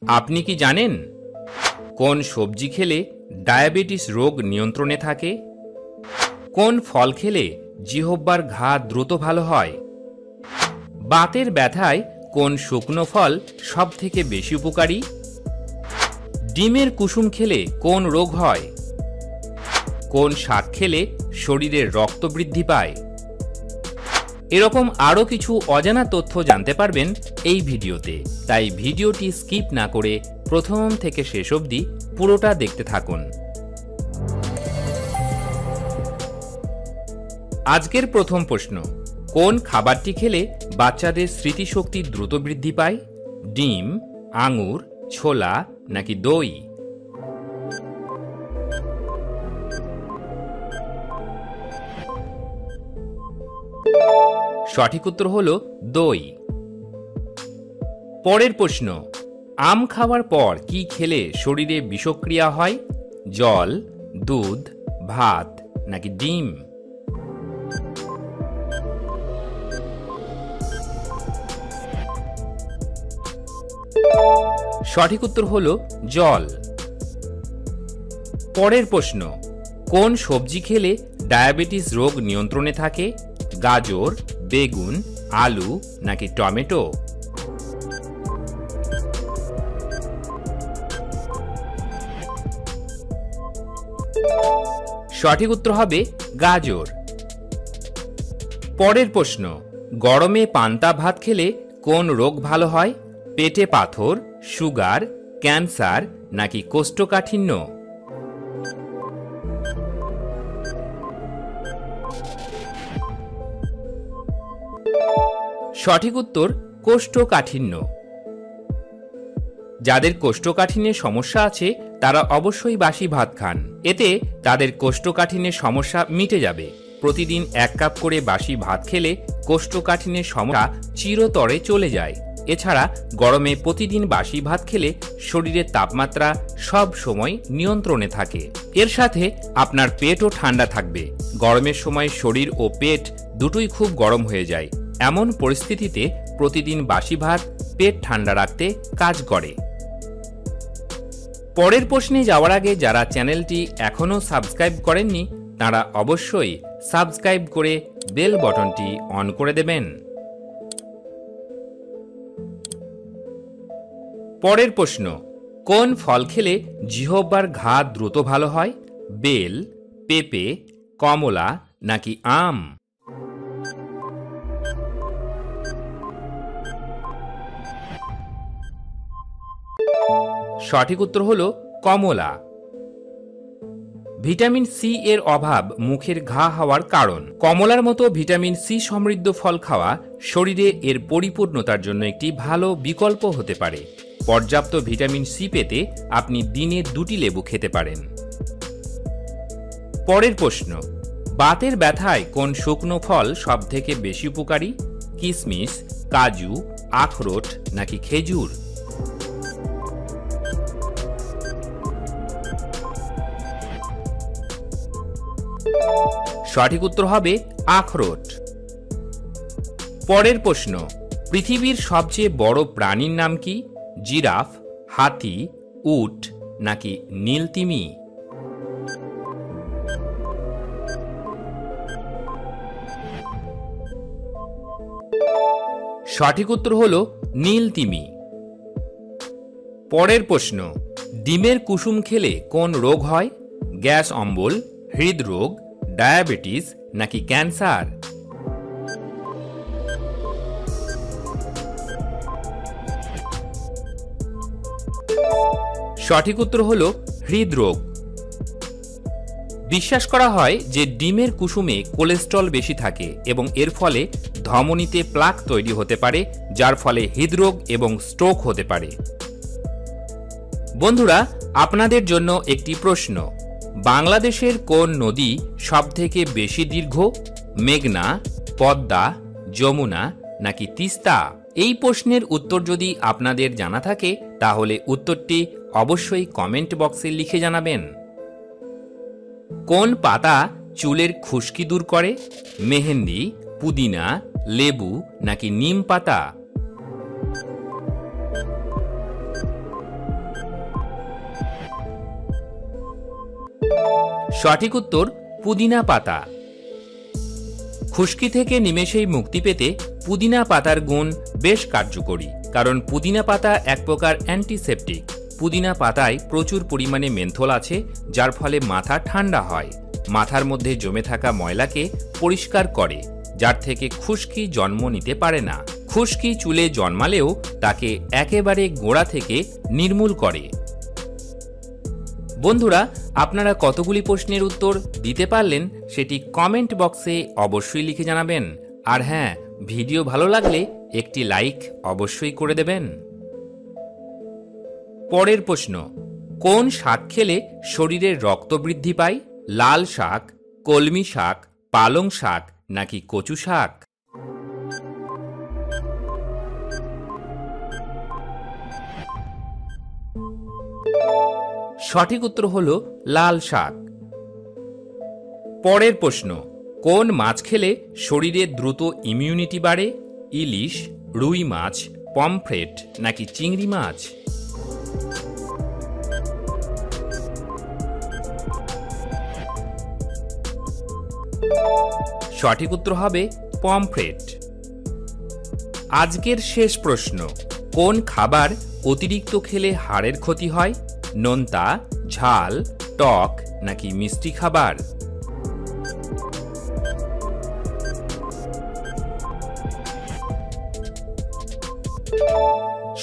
আপনি কি জানেন কোন সবজি খেলে ডায়াবেটিস রোগ নিয়ন্ত্রণে থাকে? কোন ফল খেলে জিহ্বার ঘা দ্রুত ভালো হয়? বাতের ব্যথায় কোন শুকনো ফল সবথেকে বেশি উপকারী? ডিমের কুসুম খেলে কোন রোগ হয়? কোন শাক খেলে শরীরের রক্ত বৃদ্ধি পায়? এরকম আরও কিছু অজানা তথ্য জানতে পারবেন এই ভিডিওতে, তাই ভিডিওটি স্কিপ না করে প্রথম থেকে শেষ অবধি পুরোটা দেখতে থাকুন। আজকের প্রথম প্রশ্ন, কোন খাবারটি খেলে বাচ্চাদের স্মৃতিশক্তি দ্রুত বৃদ্ধি পায়? ডিম, আঙুর, ছোলা নাকি দই? সঠিক উত্তর হলো দই। পরের প্রশ্ন, আম খাওয়ার পর কি খেলে শরীরে বিষক্রিয়া হয়? জল, দুধ, ভাত নাকি ডিম? সঠিক উত্তর হলো জল। পরের প্রশ্ন, কোন সবজি খেলে ডায়াবেটিস রোগ নিয়ন্ত্রণে থাকে? গাজর, বেগুন, আলু নাকি টমেটো? সঠিক উত্তর হবে গাজর। পরের প্রশ্ন, গরমে পান্তা ভাত খেলে কোন রোগ ভালো হয়? পেটে পাথর, সুগার, ক্যান্সার নাকি কোষ্ঠকাঠিন্য? সঠিক উত্তর কোষ্ঠকাঠিন্য। যাদের কোষ্ঠকাঠিন্যের সমস্যা আছে তারা অবশ্যই বাসি ভাত খান, এতে তাদের কোষ্ঠকাঠিন্যের সমস্যা মিটে যাবে। প্রতিদিন 1 কাপ করে বাসি ভাত খেলে কোষ্ঠকাঠিন্যের সমস্যা চিরতরে চলে যায়। এছাড়া গরমে প্রতিদিন বাসি ভাত খেলে শরীরের তাপমাত্রা সব সময় নিয়ন্ত্রণে থাকে। এর সাথে আপনার পেটও ঠান্ডা থাকবে। গরমের সময় শরীর ও পেট দুটোই খুব গরম হয়ে যায়। এমন পরিস্থিতিতে প্রতিদিন বাসি ভাত পেট ঠান্ডা রাখতে কাজ করে। পরের প্রশ্নে যাওয়ার আগে যারা চ্যানেলটি এখনও সাবস্ক্রাইব করেননি তারা অবশ্যই সাবস্ক্রাইব করে বেল বাটনটি অন করে দেবেন। পরের প্রশ্ন, কোন ফল খেলে জিহ্বার ঘা দ্রুত ভালো হয়? বেল, পেঁপে, কমলা নাকি আম? সঠিক উত্তর হলো কমলা। ভিটামিন সি এর অভাব মুখের ঘা হওয়ার কারণ। কমলার মতো ভিটামিন সি সমৃদ্ধ ফল খাওয়া শরীরে এর পরিপূর্ণতার জন্য একটি ভালো বিকল্প হতে পারে। পর্যাপ্ত ভিটামিন সি পেতে আপনি দিনে 2টি লেবু খেতে পারেন। পরের প্রশ্ন, বাতের ব্যথায় কোন শুকনো ফল সবথেকে বেশি উপকারী? কিশমিশ, কাজু, আখরোট নাকি খেজুর? সঠিক উত্তর হবে আখরোট। পরের প্রশ্ন, পৃথিবীর সবচেয়ে বড় প্রাণীর নাম কি? জিরাফ, হাতি, উট নাকি নীলতিমি? সঠিক উত্তর হলো নীলতিমি। পরের প্রশ্ন, ডিমের কুসুম খেলে কোন রোগ হয়? গ্যাস অম্বল, হৃদরোগ, ডায়াবেটিস নাকি ক্যান্সার? সঠিক উত্তর হলো হৃদরোগ। বিশ্বাস করা হয় যে ডিমের কুসুমে কোলেস্ট্রল বেশি থাকে এবং এর ফলে ধমনীতে প্লাক তৈরি হতে পারে, যার ফলে হৃদরোগ এবং স্ট্রোক হতে পারে। বন্ধুরা, আপনাদের জন্য একটি প্রশ্ন, বাংলাদেশের কোন নদী সবথেকে বেশি দীর্ঘ? মেঘনা, পদ্মা, যমুনা নাকি তিস্তা? এই প্রশ্নের উত্তর যদি আপনাদের জানা থাকে তাহলে উত্তরটি অবশ্যই কমেন্ট বক্সে লিখে জানাবেন। কোন পাতা চুলের খুশকি দূর করে? মেহেন্দি, পুদিনা, লেবু নাকি নিম পাতা? সঠিক উত্তর পুদিনা পাতা। খুশকি থেকে নিমেষেই মুক্তি পেতে পুদিনা পাতার গুণ বেশ কার্যকরী, কারণ পুদিনা পাতা এক প্রকার অ্যান্টিসেপটিক। পুদিনা পাতায় প্রচুর পরিমাণে মেন্থল আছে, যার ফলে মাথা ঠান্ডা হয়। মাথার মধ্যে জমে থাকা ময়লাকে পরিষ্কার করে, যার থেকে খুশকি জন্ম নিতে পারে না। খুশকি চুলে জন্মালেও তাকে একেবারে গোড়া থেকে নির্মূল করে। বন্ধুরা, আপনারা কতগুলি প্রশ্নের উত্তর দিতে পারলেন সেটি কমেন্ট বক্সে অবশ্যই লিখে জানাবেন। আর হ্যাঁ, ভিডিও ভালো লাগলে একটি লাইক অবশ্যই করে দেবেন। পরের প্রশ্ন, কোন শাক খেলে শরীরের রক্ত বৃদ্ধি পায়? লাল শাক, কলমি শাক, পালং শাক নাকি কচু শাক? সঠিক উত্তর হল লাল শাক। পরের প্রশ্ন, কোন মাছ খেলে শরীরে দ্রুত ইমিউনিটি বাড়ে? ইলিশ, রুই মাছ, পমফ্রেট নাকি চিংড়ি মাছ? সঠিক উত্তর হবে পমফ্রেট। আজকের শেষ প্রশ্ন, কোন খাবার অতিরিক্ত খেলে হাড়ের ক্ষতি হয়? নোনতা, ঝাল, টক নাকি মিষ্টি খাবার?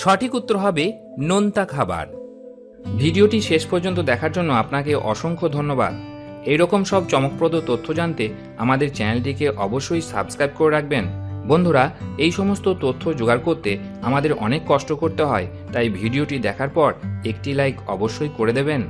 সঠিক উত্তর হবে নোনতা খাবার। ভিডিওটি শেষ পর্যন্ত দেখার জন্য আপনাকে অসংখ্য ধন্যবাদ। এইরকম সব চমকপ্রদ তথ্য জানতে আমাদের চ্যানেলটিকে অবশ্যই সাবস্ক্রাইব করে রাখবেন। বন্ধুরা, এই সমস্ত তথ্য জোগাড় করতে আমাদের অনেক কষ্ট করতে হয়, তাই ভিডিওটি দেখার পর একটি লাইক অবশ্যই করে দেবেন।